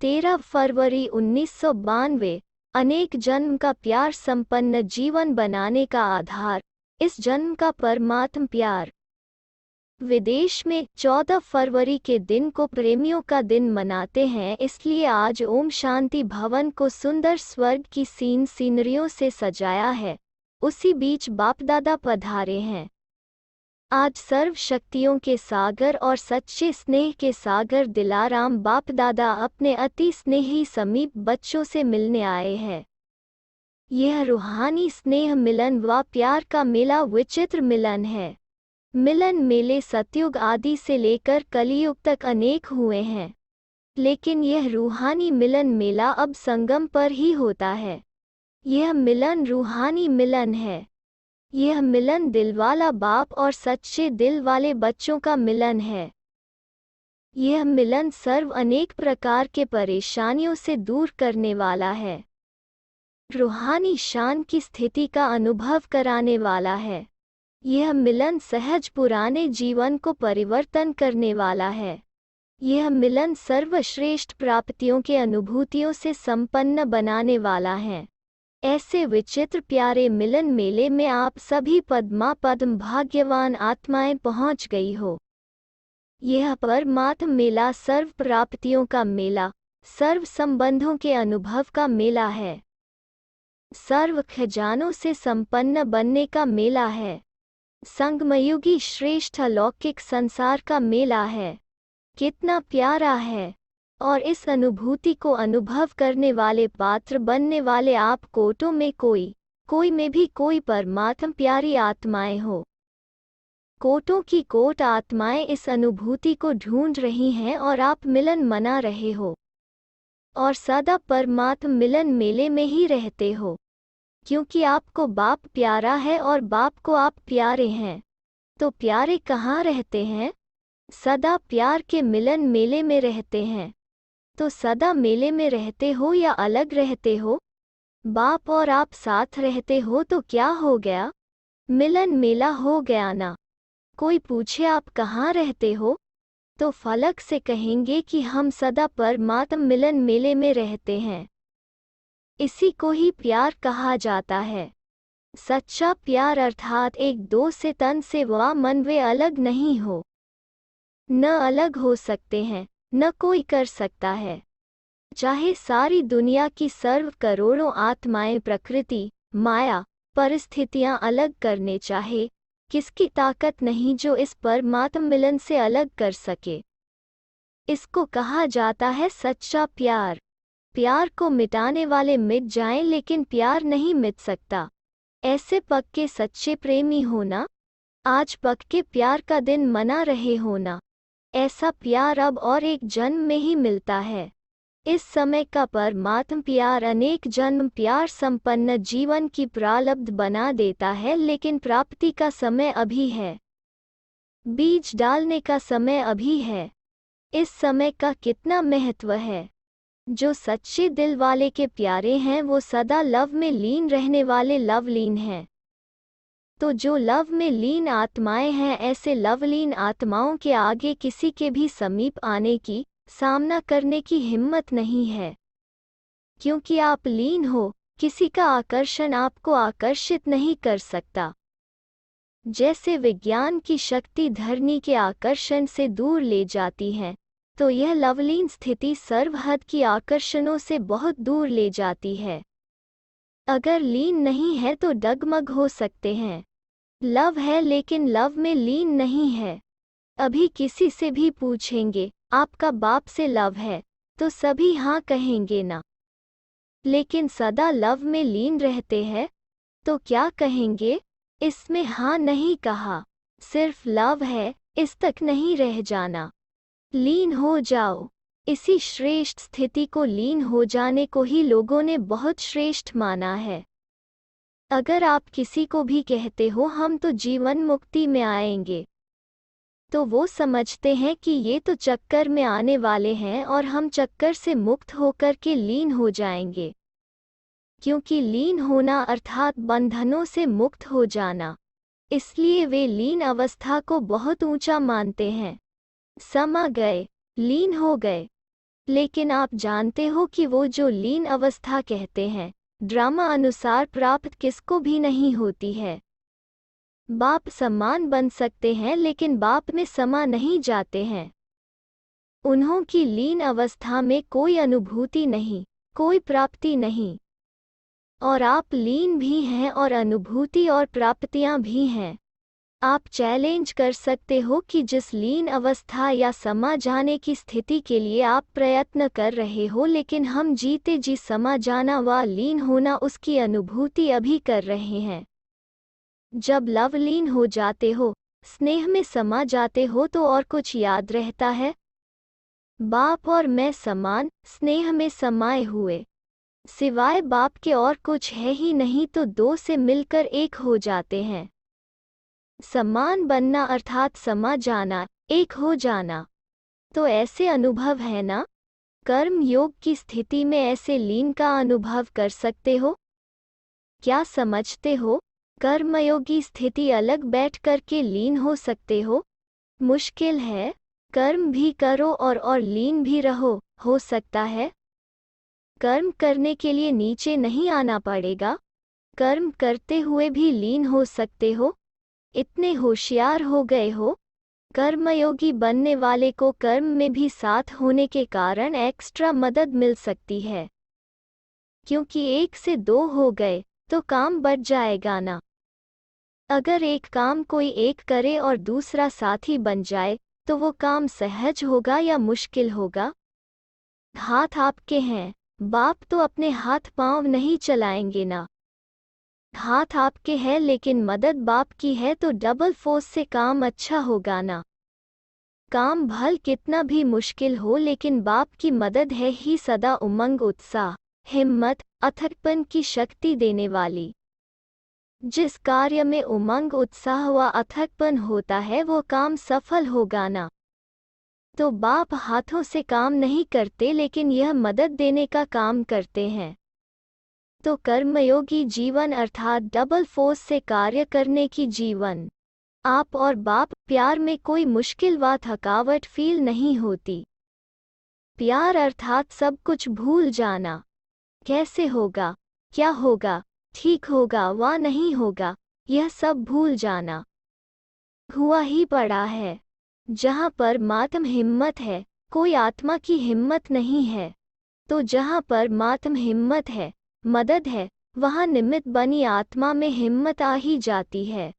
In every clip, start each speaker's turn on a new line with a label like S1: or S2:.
S1: 13 फरवरी 1992। अनेक जन्म का प्यार संपन्न जीवन बनाने का आधार, इस जन्म का परमात्म प्यार। विदेश में 14 फरवरी के दिन को प्रेमियों का दिन मनाते हैं, इसलिए आज ओम शांति भवन को सुंदर स्वर्ग की सीनरियों से सजाया है। उसी बीच बापदादा पधारे हैं। आज सर्व शक्तियों के सागर और सच्चे स्नेह के सागर दिलाराम बापदादा अपने अति स्नेही समीप बच्चों से मिलने आए हैं। यह रूहानी स्नेह मिलन व प्यार का मेला विचित्र मिलन है। मिलन मेले सतयुग आदि से लेकर कलियुग तक अनेक हुए हैं, लेकिन यह रूहानी मिलन मेला अब संगम पर ही होता है। यह मिलन रूहानी मिलन है। यह मिलन दिलवाला बाप और सच्चे दिल वाले बच्चों का मिलन है। यह मिलन सर्व अनेक प्रकार के परेशानियों से दूर करने वाला है। रूहानी शान की स्थिति का अनुभव कराने वाला है। यह मिलन सहज पुराने जीवन को परिवर्तन करने वाला है। यह मिलन सर्वश्रेष्ठ प्राप्तियों के अनुभूतियों से संपन्न बनाने वाला है। ऐसे विचित्र प्यारे मिलन मेले में आप सभी पद्म भाग्यवान आत्माएं पहुंच गई हो। यह परमात्म मेला सर्व प्राप्तियों का मेला, सर्व संबंधों के अनुभव का मेला है, सर्व खजानों से संपन्न बनने का मेला है, संगमयुगी श्रेष्ठ अलौकिक संसार का मेला है। कितना प्यारा है। और इस अनुभूति को अनुभव करने वाले पात्र बनने वाले आप कोटों में कोई में भी कोई परमात्म प्यारी आत्माएं हो। कोटों की कोट आत्माएं इस अनुभूति को ढूंढ रही हैं और आप मिलन मना रहे हो और सदा परमात्म मिलन मेले में ही रहते हो, क्योंकि आपको बाप प्यारा है और बाप को आप प्यारे हैं। तो प्यारे कहाँ रहते हैं? सदा प्यार के मिलन मेले में रहते हैं। तो सदा मेले में रहते हो या अलग रहते हो? बाप और आप साथ रहते हो तो क्या हो गया? मिलन मेला हो गया ना। कोई पूछे आप कहाँ रहते हो, तो फलक से कहेंगे कि हम सदा परमात्म मिलन मेले में रहते हैं। इसी को ही प्यार कहा जाता है। सच्चा प्यार अर्थात एक दो से तन से व मन वे अलग नहीं हो, न अलग हो सकते हैं, न कोई कर सकता है। चाहे सारी दुनिया की सर्व करोड़ों आत्माएं प्रकृति, माया, परिस्थितियां अलग करने चाहे, किसकी ताकत नहीं जो इस परमात्म मिलन से अलग कर सके। इसको कहा जाता है सच्चा प्यार। प्यार को मिटाने वाले मिट जाएं, लेकिन प्यार नहीं मिट सकता। ऐसे पक्के सच्चे प्रेमी होना। आज पक्के प्यार का दिन मना रहे होना। ऐसा प्यार अब और एक जन्म में ही मिलता है। इस समय का परमात्म प्यार अनेक जन्म प्यार संपन्न जीवन की प्रारब्ध बना देता है, लेकिन प्राप्ति का समय अभी है। बीज डालने का समय अभी है। इस समय का कितना महत्व है। जो सच्चे दिल वाले के प्यारे हैं वो सदा लव में लीन रहने वाले लवलीन हैं। तो जो लव में लीन आत्माएं हैं, ऐसे लवलीन आत्माओं के आगे किसी के भी समीप आने की, सामना करने की हिम्मत नहीं है, क्योंकि आप लीन हो। किसी का आकर्षण आपको आकर्षित नहीं कर सकता। जैसे विज्ञान की शक्ति धरनी के आकर्षण से दूर ले जाती है, तो यह लवलीन स्थिति सर्वहद की आकर्षणों से बहुत दूर ले जाती है। अगर लीन नहीं है तो डगमग हो सकते हैं। लव है लेकिन लव में लीन नहीं है। अभी किसी से भी पूछेंगे आपका बाप से लव है, तो सभी हाँ कहेंगे ना। लेकिन सदा लव में लीन रहते हैं तो क्या कहेंगे? इसमें हाँ नहीं कहा, सिर्फ लव है, इस तक नहीं रह जाना। लीन हो जाओ। इसी श्रेष्ठ स्थिति को लीन हो जाने को ही लोगों ने बहुत श्रेष्ठ माना है। अगर आप किसी को भी कहते हो हम तो जीवन मुक्ति में आएंगे, तो वो समझते हैं कि ये तो चक्कर में आने वाले हैं और हम चक्कर से मुक्त होकर के लीन हो जाएंगे। क्योंकि लीन होना अर्थात बंधनों से मुक्त हो जाना, इसलिए वे लीन अवस्था को बहुत ऊंचा मानते हैं। समा गए, लीन हो गए। लेकिन आप जानते हो कि वो जो लीन अवस्था कहते हैं, ड्रामा अनुसार प्राप्त किसको भी नहीं होती है। बाप समान बन सकते हैं लेकिन बाप में समा नहीं जाते हैं। उन्हों की लीन अवस्था में कोई अनुभूति नहीं, कोई प्राप्ति नहीं। और आप लीन भी हैं और अनुभूति और प्राप्तियां भी हैं। आप चैलेंज कर सकते हो कि जिस लीन अवस्था या समा जाने की स्थिति के लिए आप प्रयत्न कर रहे हो, लेकिन हम जीते जी समा जाना व लीन होना उसकी अनुभूति अभी कर रहे हैं। जब लवलीन हो जाते हो, स्नेह में समा जाते हो तो और कुछ याद रहता है? बाप और मैं समान स्नेह में समाये हुए, सिवाय बाप के और कुछ है ही नहीं, तो दो से मिलकर एक हो जाते हैं। समान बनना अर्थात समा जाना, एक हो जाना। तो ऐसे अनुभव है ना? कर्म योग की स्थिति में ऐसे लीन का अनुभव कर सकते हो? क्या समझते हो? कर्मयोगी स्थिति अलग बैठ कर के लीन हो सकते हो? मुश्किल है। कर्म भी करो और लीन भी रहो, हो सकता है? कर्म करने के लिए नीचे नहीं आना पड़ेगा। कर्म करते हुए भी लीन हो सकते हो। इतने होशियार हो गए हो? कर्मयोगी बनने वाले को कर्म में भी साथ होने के कारण एक्स्ट्रा मदद मिल सकती है, क्योंकि एक से दो हो गए तो काम बढ़ जाएगा ना। अगर एक काम कोई एक करे और दूसरा साथी बन जाए तो वो काम सहज होगा या मुश्किल होगा? हाथ आपके हैं, बाप तो अपने हाथ पांव नहीं चलाएंगे ना। हाथ आपके हैं लेकिन मदद बाप की है तो डबल फोर्स से काम अच्छा होगा ना। काम भल कितना भी मुश्किल हो लेकिन बाप की मदद है ही सदा उमंग, उत्साह, हिम्मत, अथकपन की शक्ति देने वाली। जिस कार्य में उमंग, उत्साह व अथकपन होता है वो काम सफल होगा ना। तो बाप हाथों से काम नहीं करते लेकिन यह मदद देने का काम करते हैं। तो कर्मयोगी जीवन अर्थात डबल फोर्स से कार्य करने की जीवन। आप और बाप प्यार में कोई मुश्किल व थकावट फील नहीं होती। प्यार अर्थात सब कुछ भूल जाना। कैसे होगा, क्या होगा, ठीक होगा व नहीं होगा, यह सब भूल जाना। हुआ ही पड़ा है। जहाँ परमात्म हिम्मत है, कोई आत्मा की हिम्मत नहीं है। तो जहाँ परमात्म हिम्मत है, मदद है, वहाँ निमित्त बनी आत्मा में हिम्मत आ ही जाती है।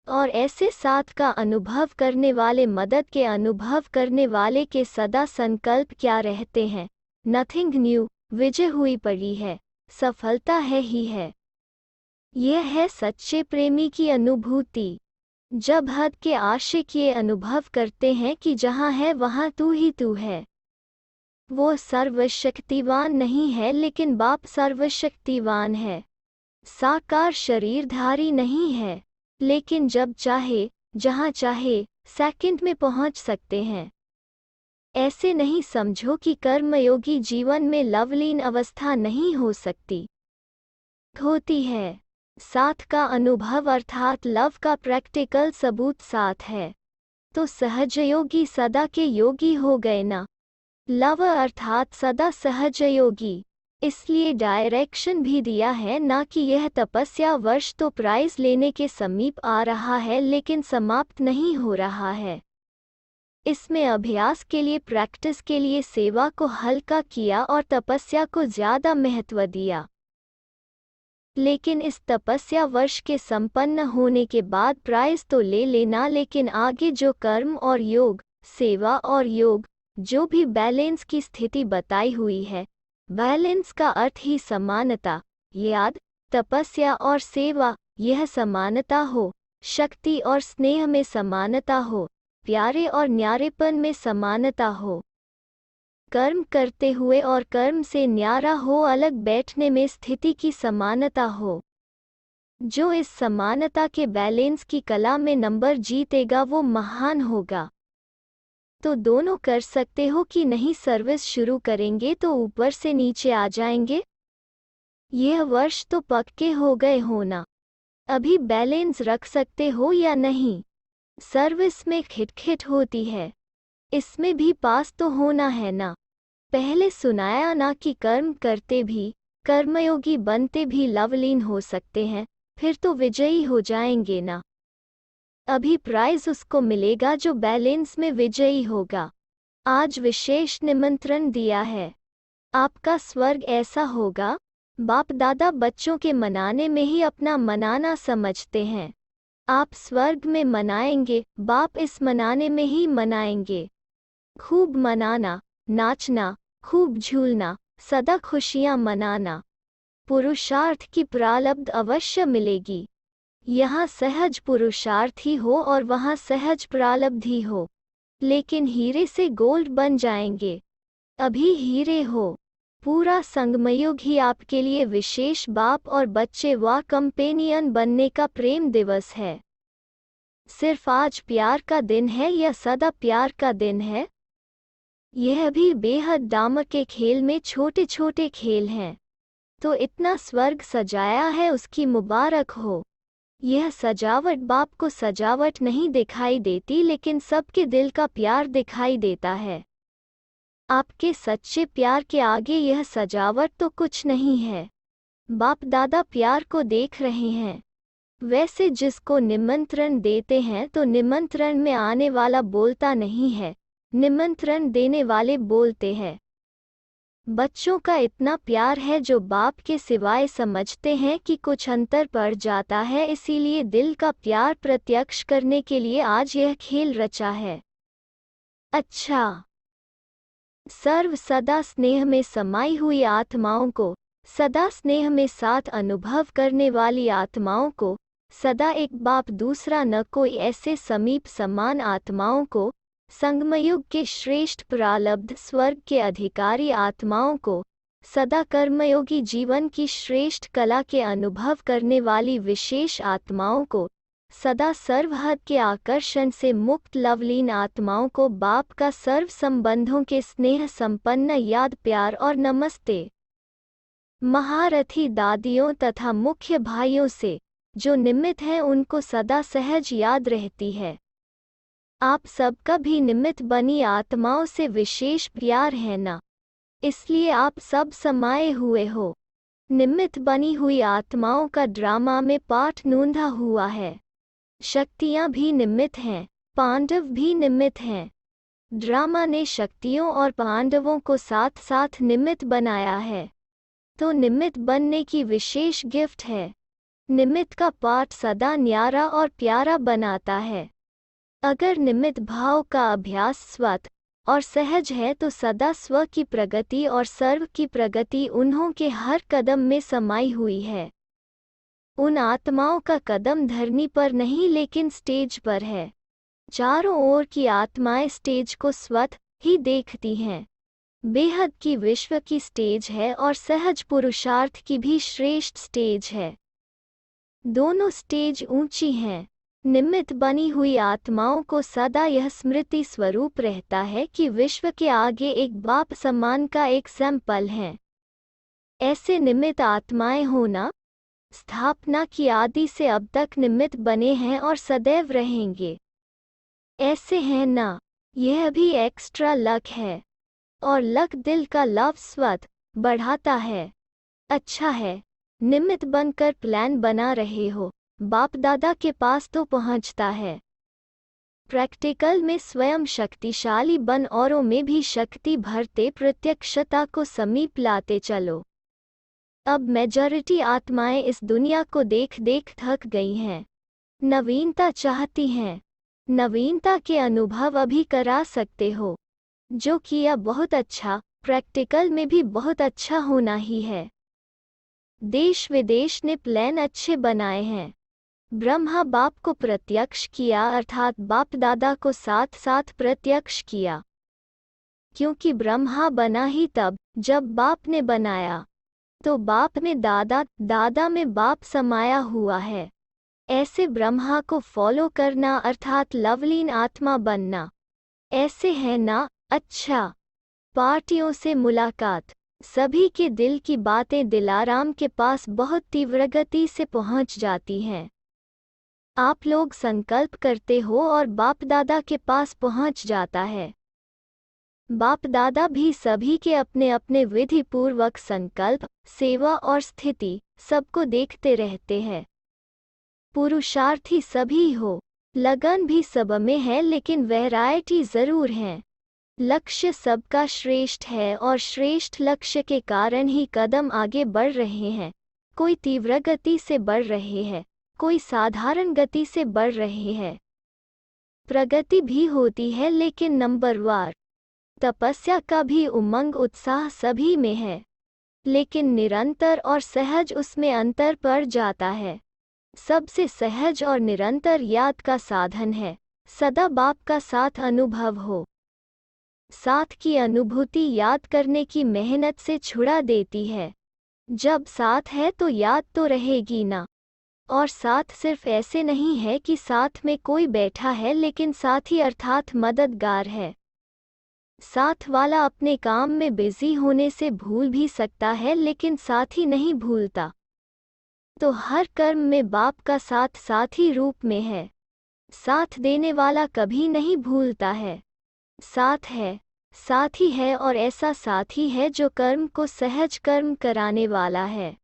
S1: और ऐसे साथ का अनुभव करने वाले, मदद के अनुभव करने वाले के सदा संकल्प क्या रहते हैं? नथिंग न्यू, विजय हुई पड़ी है, सफलता है ही है। यह है सच्चे प्रेमी की अनुभूति। जब हद के आशिक ये अनुभव करते हैं कि जहाँ है वहाँ तू ही तू है। वो सर्वशक्तिवान नहीं है लेकिन बाप सर्वशक्तिवान है। साकार शरीरधारी नहीं है, लेकिन जब चाहे, जहाँ चाहे, सेकंड में पहुँच सकते हैं। ऐसे नहीं समझो कि कर्मयोगी जीवन में लवलीन अवस्था नहीं हो सकती। होती है। साथ का अनुभव अर्थात लव का प्रैक्टिकल सबूत साथ है। तो सहजयोगी सदा के योगी हो गए ना। लव अर्थात सदा सहजयोगी। इसलिए डायरेक्शन भी दिया है ना कि यह तपस्या वर्ष तो प्राइज लेने के समीप आ रहा है लेकिन समाप्त नहीं हो रहा है। इसमें अभ्यास के लिए, प्रैक्टिस के लिए सेवा को हल्का किया और तपस्या को ज्यादा महत्व दिया। लेकिन इस तपस्या वर्ष के संपन्न होने के बाद प्राइज तो ले लेना, लेकिन आगे जो कर्म और योग, सेवा और योग, जो भी बैलेंस की स्थिति बताई हुई है, बैलेंस का अर्थ ही समानता, याद, तपस्या और सेवा, यह समानता हो, शक्ति और स्नेह में समानता हो, प्यारे और न्यारेपन में समानता हो, कर्म करते हुए और कर्म से न्यारा हो, अलग बैठने में स्थिति की समानता हो। जो इस समानता के बैलेंस की कला में नंबर जीतेगा वो महान होगा। तो दोनों कर सकते हो कि नहीं? सर्विस शुरू करेंगे तो ऊपर से नीचे आ जाएंगे। यह वर्ष तो पक्के हो गए हो ना, अभी बैलेंस रख सकते हो या नहीं? सर्विस में खिटखिट होती है, इसमें भी पास तो होना है ना। पहले सुनाया ना कि कर्म करते भी, कर्मयोगी बनते भी लवलीन हो सकते हैं, फिर तो विजयी हो जाएंगे ना। अभी प्राइज उसको मिलेगा जो बैलेंस में विजयी होगा। आज विशेष निमंत्रण दिया है। आपका स्वर्ग ऐसा होगा, बाप दादा बच्चों के मनाने में ही अपना मनाना समझते हैं। आप स्वर्ग में मनाएंगे, बाप इस मनाने में ही मनाएंगे। खूब मनाना, नाचना, खूब झूलना, सदा खुशियां मनाना। पुरुषार्थ की प्रारब्ध अवश्य मिलेगी। यहाँ सहज पुरुषार्थ ही हो और वहाँ सहज प्रारब्ध हो, लेकिन हीरे से गोल्ड बन जाएंगे। अभी हीरे हो। पूरा संगमयुग ही आपके लिए विशेष बाप और बच्चे व कंपेनियन बनने का प्रेम दिवस है। सिर्फ आज प्यार का दिन है या सदा प्यार का दिन है? यह भी बेहद दाम के खेल में छोटे छोटे खेल हैं। तो इतना स्वर्ग सजाया है, उसकी मुबारक हो। यह सजावट बाप को सजावट नहीं दिखाई देती, लेकिन सबके दिल का प्यार दिखाई देता है। आपके सच्चे प्यार के आगे यह सजावट तो कुछ नहीं है। बाप दादा प्यार को देख रहे हैं। वैसे जिसको निमंत्रण देते हैं तो निमंत्रण में आने वाला बोलता नहीं है, निमंत्रण देने वाले बोलते हैं। बच्चों का इतना प्यार है जो बाप के सिवाय समझते हैं कि कुछ अंतर पड़ जाता है, इसीलिए दिल का प्यार प्रत्यक्ष करने के लिए आज यह खेल रचा है। अच्छा, सर्व सदा स्नेह में समाई हुई आत्माओं को, सदा स्नेह में साथ अनुभव करने वाली आत्माओं को, सदा एक बाप दूसरा न कोई ऐसे समीप समान आत्माओं को, संगमयुग के श्रेष्ठ प्रारब्ध स्वर्ग के अधिकारी आत्माओं को, सदा कर्मयोगी जीवन की श्रेष्ठ कला के अनुभव करने वाली विशेष आत्माओं को, सदा सर्वहद के आकर्षण से मुक्त लवलीन आत्माओं को बाप का सर्व संबंधों के स्नेह संपन्न याद प्यार और नमस्ते। महारथी दादियों तथा मुख्य भाइयों से जो निमित्त हैं उनको सदा सहज याद रहती है। आप सबका भी निमित्त बनी आत्माओं से विशेष प्यार है ना, इसलिए आप सब समाये हुए हो। निमित्त बनी हुई आत्माओं का ड्रामा में पाठ नूंधा हुआ है। शक्तियां भी निमित्त हैं, पांडव भी निमित्त हैं। ड्रामा ने शक्तियों और पांडवों को साथ साथ निमित्त बनाया है, तो निमित्त बनने की विशेष गिफ्ट है। निमित्त का पाठ सदा न्यारा और प्यारा बनाता है। अगर निमित्त भाव का अभ्यास स्वत और सहज है तो सदा स्व की प्रगति और सर्व की प्रगति उन्हों के हर कदम में समाई हुई है। उन आत्माओं का कदम धरनी पर नहीं लेकिन स्टेज पर है। चारों ओर की आत्माएं स्टेज को स्वत ही देखती हैं। बेहद की विश्व की स्टेज है और सहज पुरुषार्थ की भी श्रेष्ठ स्टेज है। दोनों स्टेज ऊंची हैं। निमित्त बनी हुई आत्माओं को सदा यह स्मृति स्वरूप रहता है कि विश्व के आगे एक बाप समान का एक सैंपल है। ऐसे निमित्त आत्माएं होना स्थापना की आदि से अब तक निमित्त बने हैं और सदैव रहेंगे। ऐसे हैं ना, यह भी एक्स्ट्रा लक है, और लक दिल का लव स्वत बढ़ाता है। अच्छा है, निमित्त बनकर प्लान बना रहे हो, बाप दादा के पास तो पहुंचता है। प्रैक्टिकल में स्वयं शक्तिशाली बन औरों में भी शक्ति भरते प्रत्यक्षता को समीप लाते चलो। अब मेजॉरिटी आत्माएं इस दुनिया को देख देख थक गई हैं। नवीनता चाहती हैं। नवीनता के अनुभव अभी करा सकते हो। जो किया बहुत अच्छा, प्रैक्टिकल में भी बहुत अच्छा होना ही है। देश विदेश ने प्लान अच्छे बनाए हैं। ब्रह्मा बाप को प्रत्यक्ष किया, अर्थात बाप दादा को साथ साथ प्रत्यक्ष किया। क्योंकि ब्रह्मा बना ही तब जब बाप ने बनाया, तो बाप में दादा, दादा में बाप समाया हुआ है। ऐसे ब्रह्मा को फॉलो करना अर्थात लवलीन आत्मा बनना। ऐसे है ना। अच्छा, पार्टियों से मुलाकात, सभी के दिल की बातें दिलाराम के पास बहुत तीव्र गति से पहुंच जाती हैं। आप लोग संकल्प करते हो और बाप दादा के पास पहुंच जाता है। बाप दादा भी सभी के अपने अपने विधि पूर्वक संकल्प, सेवा और स्थिति सबको देखते रहते हैं। पुरुषार्थी सभी हो, लगन भी सब में है, लेकिन वैरायटी जरूर है। लक्ष्य सबका श्रेष्ठ है और श्रेष्ठ लक्ष्य के कारण ही कदम आगे बढ़ रहे हैं। कोई तीव्र गति से बढ़ रहे हैं, कोई साधारण गति से बढ़ रहे हैं। प्रगति भी होती है लेकिन नंबरवार। तपस्या का भी उमंग उत्साह सभी में है, लेकिन निरंतर और सहज उसमें अंतर पड़ जाता है। सबसे सहज और निरंतर याद का साधन है। सदा बाप का साथ अनुभव हो। साथ की अनुभूति याद करने की मेहनत से छुड़ा देती है। जब साथ है तो याद तो रहेगी ना। और साथ सिर्फ ऐसे नहीं है कि साथ में कोई बैठा है, लेकिन साथी अर्थात मददगार है। साथ वाला अपने काम में बिजी होने से भूल भी सकता है, लेकिन साथी नहीं भूलता। तो हर कर्म में बाप का साथ साथी रूप में है। साथ देने वाला कभी नहीं भूलता है। साथ है, साथी है, और ऐसा साथी है जो कर्म को सहज कर्म कराने वाला है।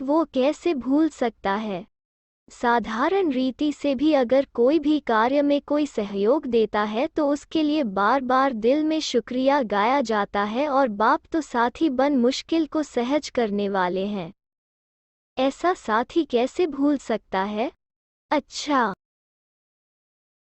S1: वो कैसे भूल सकता है? साधारण रीति से भी अगर कोई भी कार्य में कोई सहयोग देता है तो उसके लिए बार बार दिल में शुक्रिया गाया जाता है, और बाप तो साथी बन मुश्किल को सहज करने वाले हैं। ऐसा साथी कैसे भूल सकता है? अच्छा,